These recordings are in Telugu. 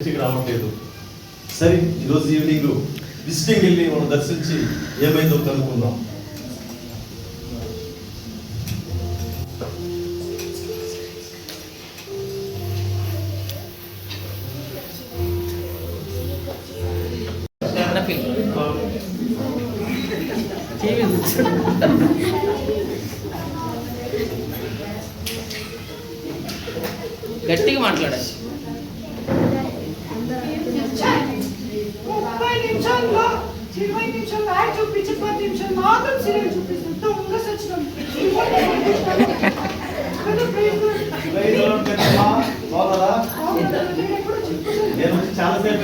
రావట్లేదు. సరే ఈరోజు ఈవినింగ్ విజిటింగ్ వెళ్ళి మనం దర్శించి ఏమైందో కనుక్కుందాం. గట్టిగా మాట్లాడాలి. 20 నిమిషాలు యాడ్ చూపించి 10 నిమిషాలు మాత్రం సీరియల్ చూపిస్తుంది. దొంగ సచ్చినం. నేను చాలా సేపు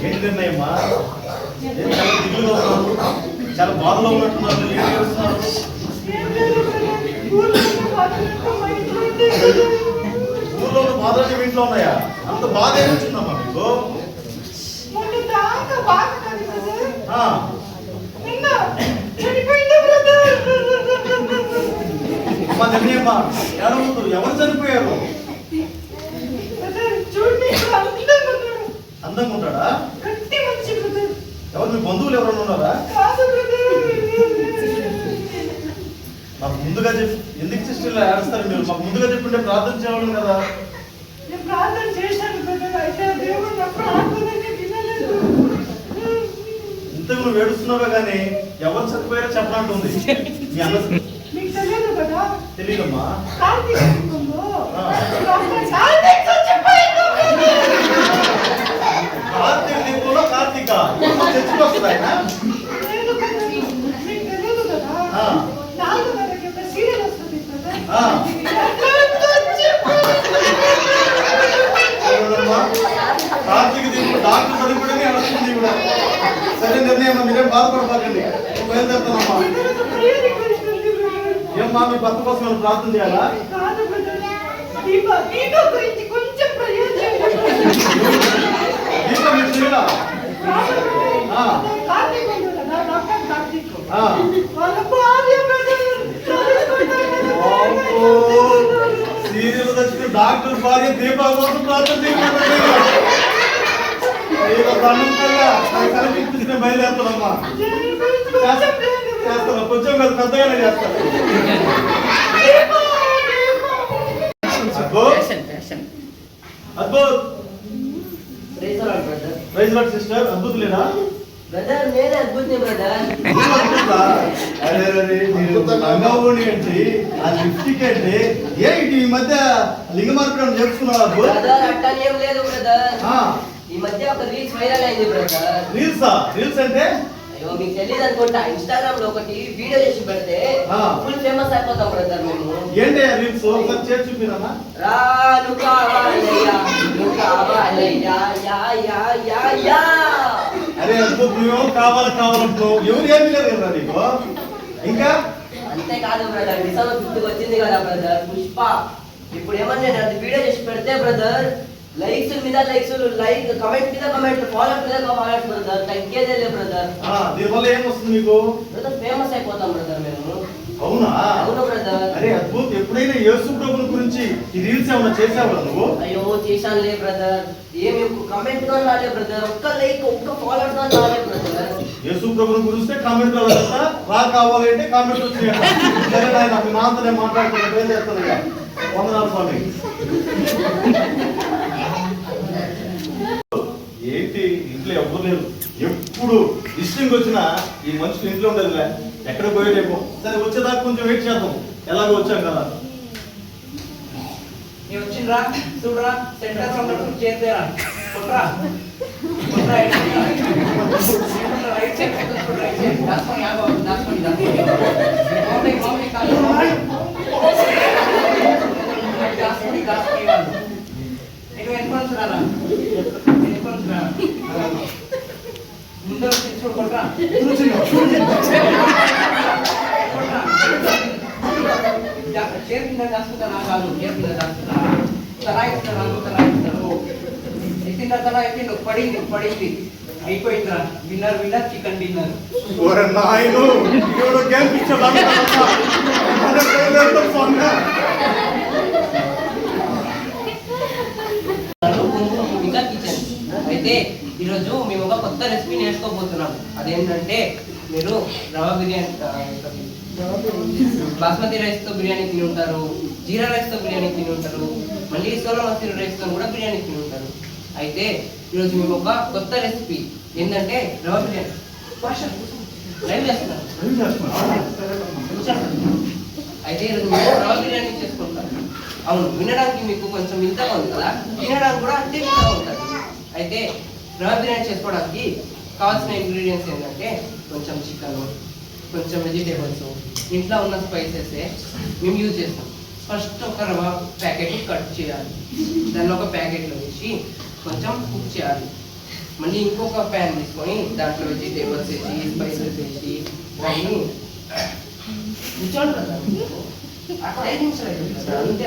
ఏంటి నిర్ణయమ్మా? చాలా దిగులుగా ఉన్నారు, చాలా బాధలో ఉన్నట్టున్నారు. ఏం చేస్తున్నారు? ఊళ్ళో బాధలు ఇంట్లో ఉన్నాయా? అంత బాధ ఏమొచ్చిందమ్మా మీకు? అమ్మా నిర్ణయమ్మా, ఏడవద్దు. ఎవరు చనిపోయారు? అందంగా ఉంటాడా? ఎవరు మీ బంధువులు ఎవరైనా ఉన్నారా? మాకు ముందుగా చెప్పి ఎందుకు సిస్టర్ ఏడుస్తారు మీరు? మాకు ముందుగా చెప్పుంటే ప్రార్థన చేయడం కదా. ప్రార్థన చేశాను, ఇంతకు నువ్వు ఏడుస్తున్నావే కానీ ఎవరు చనిపోయారో చెప్పనంటుంది మీ అన్న. మీకు తెలియదు కదా? తెలియదమ్మా. కార్తీక దీపంలో కార్తీక చర్చకు వస్తుంది ఆయన. మీకు తెలియదు కదా? 4:30కి ఒక సీరియల్ వస్తుంది కదా. కార్తీక దీపం డాక్టర్ చనిపోవడమే వస్తుంది కూడా. సరే నిర్ణయం, మీరేం బాధపడబాకండి. బయలుదేరుతానమ్మా. ఏమ్మా మీ భర్త కోసం మనం ప్రార్థన చేయాలా? సీరియల్ తెచ్చుకుని డాక్టర్ భార్య దీపా కోసం ప్రార్థన కనిపించిన బయలుదేరుతానమ్మా. చేస్తాను, కొంచెం కదా పెద్దగానే చేస్తాను. అద్భుత్ ప్రైజ్ లార్డ్ సిస్టర్. అద్భుతులేనా? బ్రదర్ నేనే అద్భుతం బ్రదర్. రంగవుని ఏంటి, ఆ లిప్స్టిక్ ఏంటి, ఏంటి ఈ మధ్య లింగ మార్పుడు చేసుకున్నావా? బ్రదర్ అట్టనేం లేదు బ్రదర్. ఈ మధ్య ఒక రీల్స్ వైరల్ అయింది బ్రదర్. రీల్స్ అంటే అయ్యో మీకు తెలియదు అనుకుంటా. ఇన్స్టాగ్రామ్ లో ఒకటి వీడియో చేసి పెడితే ఫుల్ ఫేమస్ అయిపోతాం బ్రదర్ మేము. ఏంటి ఆ రీల్స్ ఒకసారి చేసి చూపినా? రాను కావాలయ్యా నువ్వు కావాలయ్యా యా యా యా యా. అరే అద్భుతం, కావాలంటూ ఎవరు ఏమి లేదు కదా నీకు. ఇంకా అంతేకాదు బ్రదర్, డిసెంబర్ 5th వచ్చింది కదా బ్రదర్ పుష్ప. ఇప్పుడు ఏమన్నా నేను అది వీడియో చేసి పెడితే బ్రదర్ లైక్స్ మీద లైక్స్, లైక్ కమెంట్ మీద కమెంట్, ఫాలోవర్స్ మీద ఫాలోవర్స్ బ్రదర్. తగ్గేదే లేదు బ్రదర్. దీనివల్ల ఏం వస్తుంది మీకు? బ్రదర్ ఫేమస్ అయిపోతాం బ్రదర్ మేము. అవునా? అవును బ్రదర్. అరే అద్భుత్, ఎప్పుడైనా యేసు ప్రభువుని గురించి ఈ రీల్స్ ఏమన్నా చేసావా నువ్వు? అయ్యో చేశానులే బ్రదర్. ఏమి కమెంట్ గా రాలే బ్రదర్, ఒక్క లైక్ ఒక్క ఫాలోవర్స్ గా రాలే బ్రదర్. యేసు ప్రభువుని గురిస్తే కామెంట్ రా కావాలి అంటే కామెంట్ వచ్చేయండి. సరే నాయన, మీ నాన్నతోనే మాట్లాడుతున్నా, ఏం చేస్తాను ఇక. వందనాలు స్వామి. ఏంటి ఇంట్లో ఎవ్వరు లేరు, ఎప్పుడు విషయంకి వచ్చినా ఈ మనుషులు ఇంట్లో ఉండదులే, ఎక్కడ పోయేలేమో. సరే వచ్చేదాకా కొంచెం వెయిట్ చేద్దాం, ఎలాగో వచ్చాం కదా. నేను వచ్చిండ్రా చూడరా, సెంటర్ లో చేద్దారా కొట్రా కొట్రా రైట్ సైడ్ రైట్ సైడ్ దాస్కొని ఆగో దాస్కొని దాస్కొని మౌని కాలు దాస్కొని దాస్కొని వాళ్ళు ఇటు ఎన్ఫ్రాన్స్ రారా, ఎన్ఫ్రాన్స్ రా ముందు చూడు కొట్రా కొట్రా చేర్ కింద దాచుకుంటా కాదు, చేర్ కింద దాచుకుంటా తలా ఇస్తాను ఎత్తిన తలా ఎత్తిండు పడింది అయిపోయిందిరా. Winner chicken dinner. నాయను గేమ్ పిక్చర్ అయితే ఈరోజు మేము ఒక కొత్త రెసిపీ నేర్చుకోబోతున్నాం. అదేంటంటే మీరు రవా బిర్యానీ బాస్మతి రైస్తో బిర్యానీ తిని ఉంటారు, జీరా రైస్తో బిర్యానీ తిని ఉంటారు, మళ్ళీ సోనా మసూరి రైస్తో కూడా బిర్యానీ తిని ఉంటారు. అయితే ఈరోజు మేము ఒక కొత్త రెసిపీ ఏంటంటే రవా బిర్యానీ లైవ్ చేస్తున్నాం. అయితే ఈరోజు మేము రవా బిర్యానీ చేసుకుంటాం. అవును, వినడానికి మీకు కొంచెం వింతగా ఉంది కదా, తినడానికి కూడా అంతే వింతగా ఉంటుంది. అయితే రవా బిర్యానీ చేసుకోవడానికి కావాల్సిన ఇంగ్రీడియంట్స్ ఏంటంటే కొంచెం చికెన్, కొంచెం వెజిటేబుల్స్, ఇంట్లో ఉన్న స్పైసెస్ మేము యూజ్ చేస్తాం. ఫస్ట్ ఒక రవ్వ ప్యాకెట్ కట్ చేయాలి, దాన్ని ఒక ప్యాకెట్లో వేసి కొంచెం కుక్ చేయాలి. మళ్ళీ ఇంకొక ప్యాన్ తీసుకొని దాంట్లో వెజిటేబుల్స్ వేసి స్పైసెస్ వేసి దాన్ని కూర్చోండి కదా, 5 నిమిషాలు అవుతుంది కదా, అంతే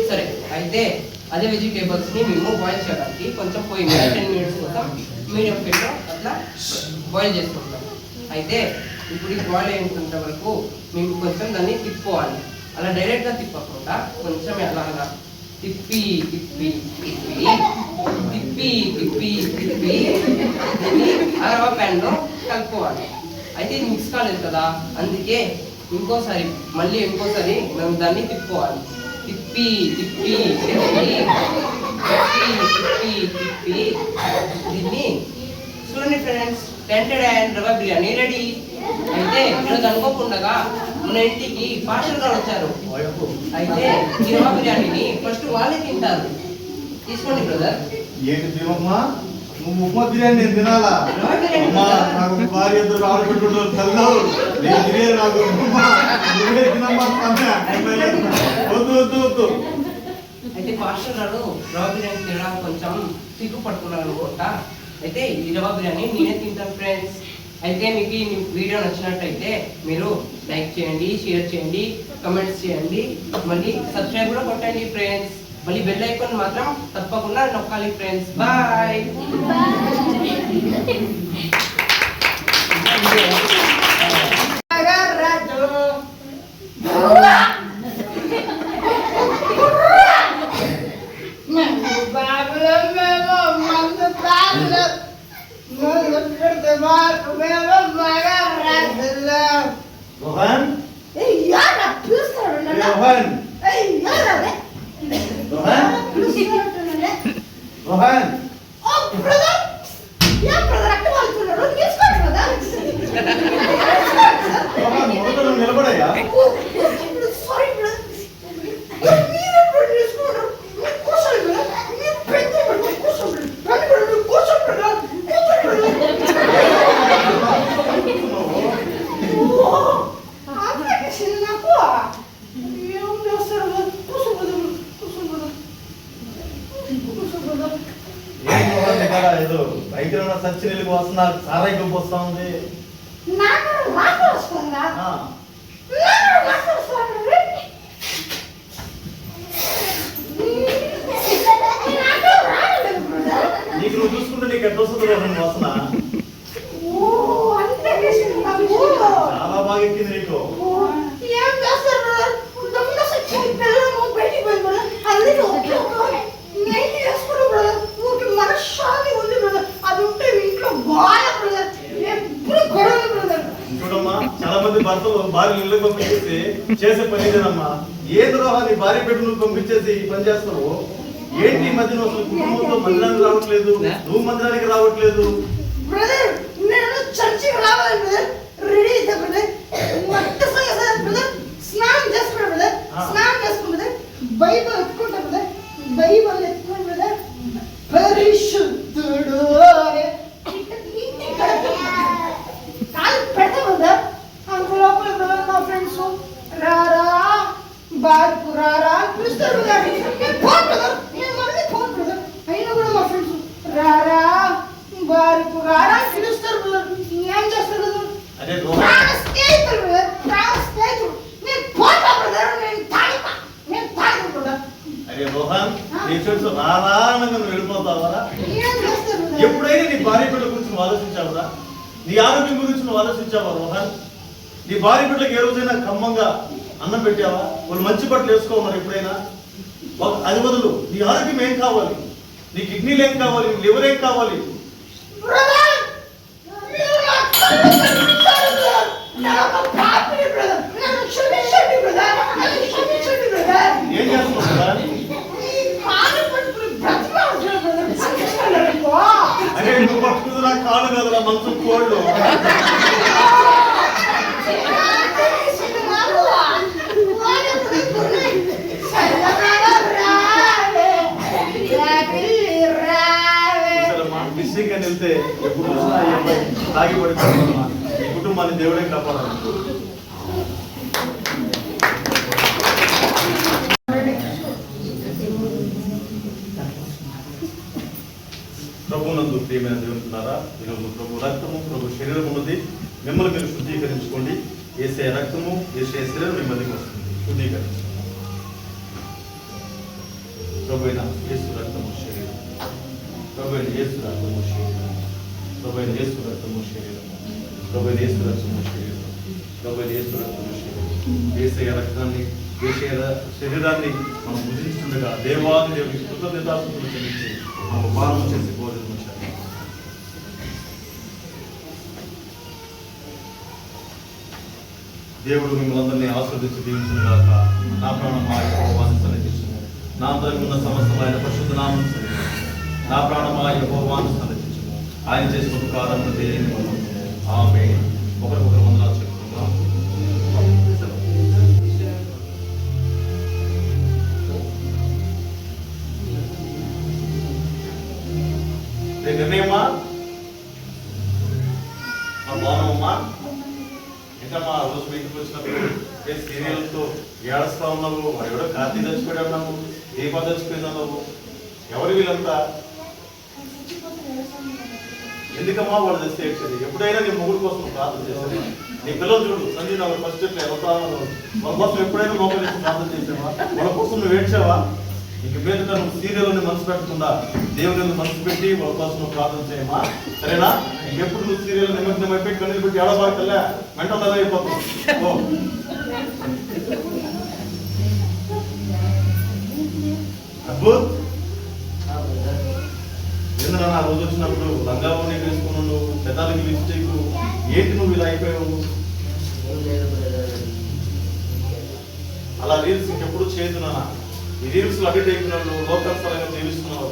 సరే. అయితే అదే వెజిటేబుల్స్ ని మేము బాయిల్ చేయడానికి కొంచెం పొయ్యి మీద 10 మినిట్స్ కోసం మీడియం ఫ్లేమ్లో అట్లా బాయిల్ చేసుకుంటాం. అయితే ఇప్పుడు ఈ బాయిల్ అయినంత వరకు మేము కొంచెం దాన్ని తిప్పుకోవాలి. అలా డైరెక్ట్గా తిప్పకుండా కొంచెం అలాగా తిప్పి తిప్పి తిప్పి తిప్పి తిప్పి తిప్పి దీన్ని ఆ రవ్వ ప్యాన్లో కలుపుకోవాలి. అయితే ఇది మిక్స్ కాలేదు కదా, అందుకే ఇంకోసారి మేము దాన్ని తిప్పుకోవాలి. తిప్పి తిప్పి తిప్పి తిప్పి తిప్పి దీన్ని చూడండి ఫ్రెండ్స్, టెంటెడ్ అండ్ రవ్వ బిర్యానీ రెడీ. అయితే ఈరోజు అనుకోకుండా మన ఇంటికి పార్సల్ గారు వచ్చారు. అయితే ఈ రవ్వ బిర్యానీని ఫస్ట్ వాళ్ళే తింటారు. తీసుకోండి బ్రదర్. ఏంటి తినమ్మా, నువ్వు ఉప్మా బిర్యానీ నేను తినాలా? అమ్మా, నాకు భార్య ఇద్దరు ఆడబిడ్డలు తల్లు, నేను తినేది నాకు నువ్వే తినమ్మా. వద్దు వద్దు వద్దు. అయితే పాస్టర్ గారు రవ్వ బిర్యానీ తినడానికి కొంచెం సిగ్గు పట్టుకున్నారు అనుకుంటా. అయితే ఈ రవ్వ బిర్యానీ నేనే తింటాను ఫ్రెండ్స్. అయితే మీకు ఈ వీడియో నచ్చినట్టయితే మీరు లైక్ చేయండి, షేర్ చేయండి, కమెంట్స్ చేయండి, మళ్ళీ సబ్స్క్రైబ్ కూడా కొట్టండి ఫ్రెండ్స్. మళ్ళీ బెల్ ఐకాన్ మాత్రం తప్పకుండా నొక్కాలి friends. Bye. Rohan, Hey, Yana, please don't Rohan, Hey, Yana, Rohan, Rohan. Oh, brother! Yeah, brother, అక్కడ వెళ్తున్నాడు. తీసుకోండి, brother. రోహన్, మొదట నువ్వు నిలబడయ్యా. Sorry, brother. మీరు ఎప్పుడు తీసుకున్నారు? మీరు కూర్చోండి, brother. మీరు పెద్ద brother, కూర్చోండి. రండి, brother, కూర్చోండి, brother. కూర్చోండి, brother. ఆపరేషన్ చిన్న నాకు ఏం చేస్తారు brother? కూర్చోండి, brother. కూర్చోండి, brother. కూర్చోండి, brother. ఏం రోహన్ ఇక్కడ ఏదో బయట ఉన్న సచ్చి నీళ్ళకి వస్తున్నా, సారాయి గుంపు వస్తా ఉంది. నాకు రాక వస్తుందా? ఆ, నాకు రాక వస్తుందా? నాకు రాలేదు brother. నీకు నువ్వు చూసుకుంటే నీకు ఎట్లా వస్తుంది రోహన్ వాసన? ఓ, అంతే చేసింది నాకు. చాలా బాగా ఎక్కింది నీకు. ఓ, ఏం చేస్తారు brother? దమ్మున సచ్చి పిల్లలు బయటికి పోయి brother. అందుకే ఒకే ఒక నైట్ వేసుకున్నా brother. ఊరికి మనశ్శాంతి ఉంది brother. అది ఉంటే ఇంట్లో బాగా brother. ఎప్పుడు గొడవలు brother. చూడమ్మా, చాలా మంది భర్తలు భార్య ఇళ్ళకి పంపించేసి చేసే పని ఇదేనమ్మా. ఏది రోహన్, నీ భార్య పెట్టు నువ్వు పంపించేసి ఈ పని చేస్తావు ఏంటి? ఈ మధ్య నువ్వు అసలు కుటుంబంతో మందిరానికి రావట్లేదు, నువ్వు మందిరానికి రావట్లేదు. బ్రదర్, నేను చర్చికి రావాలి బ్రదర్. రెడీ అయితే బ్రదర్. మట్టి సంగతి బ్రదర్. స్నానం చేసుకున్నా బ్రదర్. స్నానం చేసుకున్నా బ్రదర్. బైబిల్ ఎత్తుకుంటా బ్రదర్. బైబిల్ ఎత్తుకున్నా బ్రదర్. పరిశుద్ధుడు అనే కాలు పెడతా బ్రదర్. అంత లోపల బ్రదర్ నా ఫ్రెండ్స్ రారా బార్కు రారా పిలుస్తారు బ్రదర్. నేను ఫోన్ బ్రదర్, నేను మళ్ళీ ఫోన్ బ్రదర్. అయినా కూడా మా ఫ్రెండ్స్ రారా బార్కు రారా పిలుస్తారు బ్రదర్. ఏం చేస్తారు బ్రదర్? అదే రోహన్, ప్రాణ స్నేహితులు బ్రదర్, ప్రాణ స్నేహితులు. నేను పోతా బ్రదర్, నేను తాగుతా బ్రదర్. అరే రోహన్, నీ చూడు రారానంగా నువ్వు వెళ్ళిపోతావరా? ఏం చేస్తారు బ్రదర్? ఎప్పుడైనా నీ భార్య బిడ్డ గురించి నువ్వు ఆలోచించావురా? నీ ఆరోగ్యం గురించి నువ్వు ఆలోచించావా రోహన్? నీ భార్య బిడ్డలకు ఏ రోజైనా ఖమ్మంగా అన్నం పెట్టావా? వాళ్ళు మంచి బట్టలు వేసుకోమన్నారు ఎప్పుడైనా? అది బదులు నీ ఆరోగ్యం ఏం కావాలి, నీ కిడ్నీలు ఏం కావాలి, నీ లివర్ ఏం కావాలి? బ్రదర్, మీరు నా కళ్ళు తెరిపించారు బ్రదర్. నేను ఒక పాపిని బ్రదర్. నన్ను క్షమించండి బ్రదర్. నన్ను క్షమించండి బ్రదర్. ఏం చేస్తున్నావు కదా? ఈ కాలు పట్టుకుని బ్రతిమాడుతున్నాను బ్రదర్. క్షమించండి అనుకో. అరే నువ్వు పట్టుకుంది నా కాళ్ళు కదరా, మంచం కోళ్ళు. మిస్సింగ్ అని వెళ్తే ఎప్పుడు చూసినా ఈ అబ్బాయి తాగి పడిపోతున్నా. ఈ కుటుంబాన్ని దేవుడే కాపాడాలి. ప్రభునందు ప్రియమైన దేవుడున్నారా, ఈరోజు ప్రభు రక్తము, ప్రభు శరీరం ఉన్నది. మిమ్మల్ని మీరు శుద్ధీకరించుకోండి. యేసయ్య రక్తము, యేసయ్య శరీరం మీ మధ్యకి వస్తుంది. శుద్ధీకరించుకోండి. ప్రభువైన యేసు రక్తము శరీరం, ప్రభువైన యేసు రక్తము శరీరం, ప్రభువైన యేసు రక్తము శరీరం, ప్రభువైన యేసు రక్తము శరీరం, ప్రభువైన యేసు రక్తము శరీరం. యేసయ్య రక్తాన్ని, యేసయ్య శరీరాన్ని మనం భుజిస్తుండగా దేవాది దేవునికి కృతజ్ఞతాస్తుతులు చెల్లించి మనం పాలన చేసి బోధించాలి. దేవుడు మిమ్మల్ని అందరినీ ఆస్వాదించి దీవించుగాక. నా ప్రాణం యెహోవాను సన్నిధించుము. నా అందరికి ఉన్న సమస్తమైన పరిశుద్ధ నామమును సన్నిధించుము. నా ప్రాణమా యెహోవాను సన్నిధించుము. ఆయన చేసిన ఉపకారమును దేనిని మరవకుము. ఆమేన్. ఒకరికొకరు వందనాలు చెప్పుకుందాం. నిర్ణయమా బాగున్నామమ్మా? ఏంటమ్మా రోజు ఇంటికి వచ్చినప్పుడు సీరియల్తో ఏడుస్తా ఉన్నావు. ఎవడో కార్తీ చచ్చిపోయి ఉన్నావు, దీపా చచ్చిపోయింది అన్నావు. ఎవరు వీళ్ళంతా? ఎందుకమ్మా వాళ్ళు తెస్తే ఏడ్చేది? ఎప్పుడైనా నీ మొగుడు కోసం ప్రార్థన చేసేవా? నీ పిల్లలు చూడు, సంజయ్ నాకు ఫస్ట్ ఎట్లా వెళ్తా వాళ్ళ కోసం ఎప్పుడైనా మోకలు చేసి ప్రార్థన చేసావా? వాళ్ళ కోసం నువ్వు ఏడ్చావా? ఇంక మీదట నువ్వు సీరియల్ని మనసు పెట్టకుండా దేవుని మనసు పెట్టి వాళ్ళ కోసం నువ్వు ప్రార్థన చేయమా, సరేనా? ఇంకెప్పుడు నువ్వు సీరియల్ నిమగ్నం అయిపోయి కన్నీళ్ళు పెట్టి ఏడబాకల్లా మెంటల్ అలా అయిపోతుంది. అబ్బు ఏంద్రా, నా రోజు వచ్చినప్పుడు లంగావని వేసుకున్నావు, నువ్వు పెదాలకి లిప్స్టిక్, ఏంటి నువ్వు ఇలా అయిపోయావు? అలా రీల్స్ ఇంకెప్పుడు చేయదునా? ఈ రీల్స్ అడిట్ అయిపోయినాడు, లోకానుసారంగా జీవిస్తున్నావు.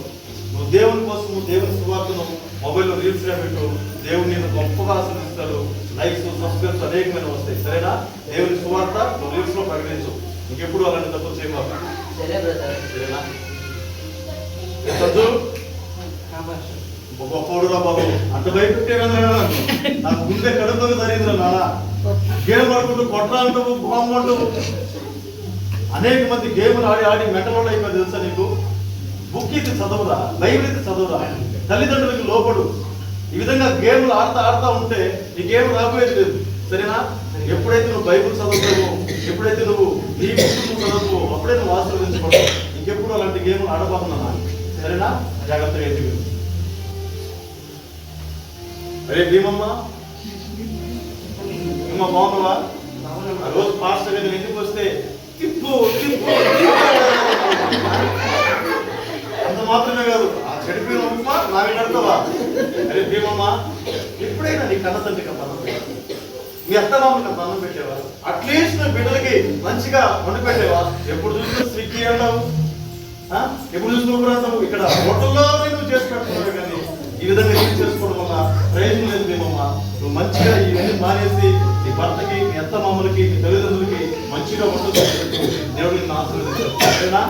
నువ్వు దేవుని కోసం, దేవుని సువార్తను మొబైల్లో రీల్స్ గా పెట్టు. దేవుని నేను గొప్పగా ఆశీర్వదిస్తాడు. లైక్స్, సబ్స్క్రైబ్స్ అనేకమైన వస్తాయి, సరేనా? దేవుని సువార్త నువ్వు రీల్స్ లో ప్రకటించు. ఇంకెప్పుడు అలాంటి తప్పులు చేయబాక, సరేనా? గొప్పడు రా బాబు, అంత భయపెట్టే నాకు ముందే కడుపులో జరిగిందిరా నాన్న. గేమ్ ఆడుకుంటూ కొట్టాలంటావు, బాంబు అంటావు. అనేక మంది గేమ్లు ఆడి ఆడి మెంటల్ అయిపోయి తెలుసా నీకు? బుక్ ఇది చదవరా, బైబిల్ ఇది చదవరా, తల్లిదండ్రులకి లోపడు. ఈ విధంగా గేమ్లు ఆడుతా ఉంటే ఈ గేమ్ రాబోయేది లేదు, సరేనా? ఎప్పుడైతే నువ్వు బైబిల్ చదువుతావో, ఎప్పుడైతే నువ్వు నీ బుక్ చదువుతావో అప్పుడే నువ్వు ఆశీర్వదించబడతావు. ఇంకెప్పుడు అలాంటి గేమ్లు ఆడబోతున్నా, సరేనా? జాగ్రత్తగా ఎదుగు. అరే భీమమ్మ, బాగున్నావా? ఆ రోజు పాస్టర్ గారు ఇంటికి వస్తే తిప్పు తిప్పు అంత మాత్రమే కాదు, ఆ చెడిపోయిన ఉప్మా నాకు కడతావా? అరే భీమమ్మ, ఎప్పుడైనా నీ కన్న తండ్రికి అన్నం పెట్టావా? మీ అత్తమామకి అన్నం పెట్టావా? అట్లీస్ట్ బిడ్డలకి మంచిగా వండి పెట్టావా? ఎప్పుడు చూసినా స్విగ్గీ అంటావు, ఎప్పుడు చూసిన ఉపరాంతావు. ఇక్కడ హోటల్లోనే నువ్వు చేసి పెడుతున్నావు, కానీ ఈ విధంగా ఏం చేసుకోవడం వల్ల ప్రయోజనం లేదు భీమమ్మ. నువ్వు మంచిగా ఇవన్నీ మానేసి నీ భర్తకి, నీ అత్త మామలకి, నీ తల్లిదండ్రులకి మంచిగా వంటలు దేవుడు నిన్ను ఆశీర్వదించాడు, సరేనా?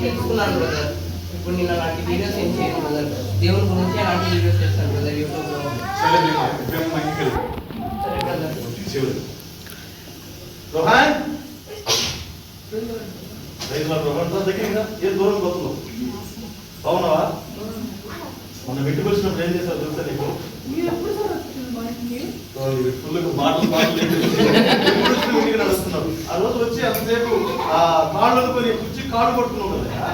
తెలుసుకున్నాను బ్రదర్. ఇప్పుడు నేను అలాంటి వీడియోస్ ఏం చేయను బ్రదర్. దేవుని గురించి అలాంటి వీడియోస్ చేస్తాను బ్రదర్ యూట్యూబ్ లో. సరే భీమమ్మ, ఇంటికి సరే బ్రదర్. రోహన్ రోహన్ దగ్గర ఏ దూరం పోతున్నావు? అవునవా? మొన్న ఇంటికి వచ్చినప్పుడు ఏం చేశావు తెలుసా నీకు? ఇంటికి నడుస్తున్నావు. ఆ రోజు వచ్చి అంతసేపు ఆ కాళ్ళు అనుకొని కుర్చీ కాళ్ళు పట్టుకున్నావు కదా,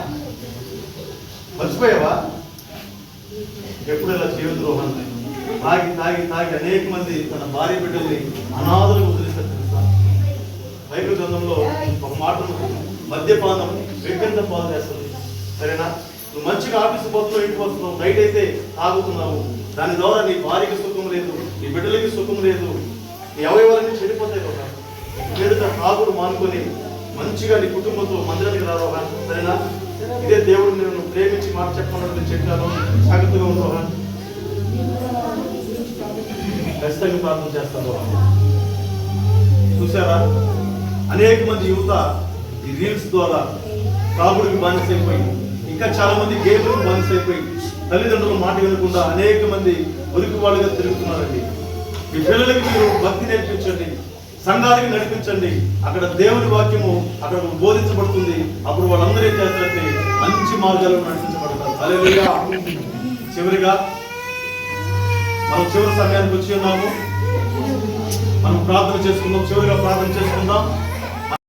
మర్చిపోయావా? ఎప్పుడు ఇలా చేయదు రోహన్. తాగి తాగి తాగి అనేక మంది తన భార్య బిడ్డల్ని అనాథులకు వదిలేస్తారు తెలుసా? బైబిల్ గ్రంథంలో ఒక మాట, మద్యపానం విగ్రహంతో పాలు చేస్తుంది. సరేనా? నువ్వు మంచిగా ఆఫీస్ పోతున్నావు, ఇంటికి వస్తున్నావు, నైట్ అయితే తాగుతున్నావు, దాని ద్వారా నీ భార్యకి సుఖం లేదు, నీ బిడ్డలకి సుఖం లేదు, నీ అవయవాలన్నీ చెడిపోతాయి కదా. మీరుత తాగుడు మానుకొని మంచిగా నీ కుటుంబంతో మందిరానికి రారోహా. సరేనా? ఇదే దేవుడు నేను ప్రేమించి మాట చెప్పమన్నది చెప్పాను. జాగ్రత్తగా ఉండవా. ఖచ్చితంగా ప్రార్థన చేస్తాను. చూసారా, అనేక మంది యువత ఈ రీల్స్ ద్వారా తాగుడికి బానిసైపోయి, ఇంకా చాలా మంది గేమ్లకు బానిసైపోయి, తల్లిదండ్రుల మాట వినకుండా అనేక మంది ఉరికి వాళ్ళుగా తిరుగుతున్నారండి. మీ పిల్లలకి మీరు భక్తి నేర్పించండి, సంఘాలకి నడిపించండి. అక్కడ దేవుని వాక్యము అక్కడ బోధించబడుతుంది. అప్పుడు వాళ్ళందరూ ఏం చేస్తారంటే మంచి మార్గాల్లో నడిపించబడతారు. హల్లెలూయా. చివరిగా మనం చివరి సమయానికి వచ్చి ఉన్నాము. మనం ప్రార్థన చేసుకుందాం. చివరిగా ప్రార్థన చేసుకుందాం.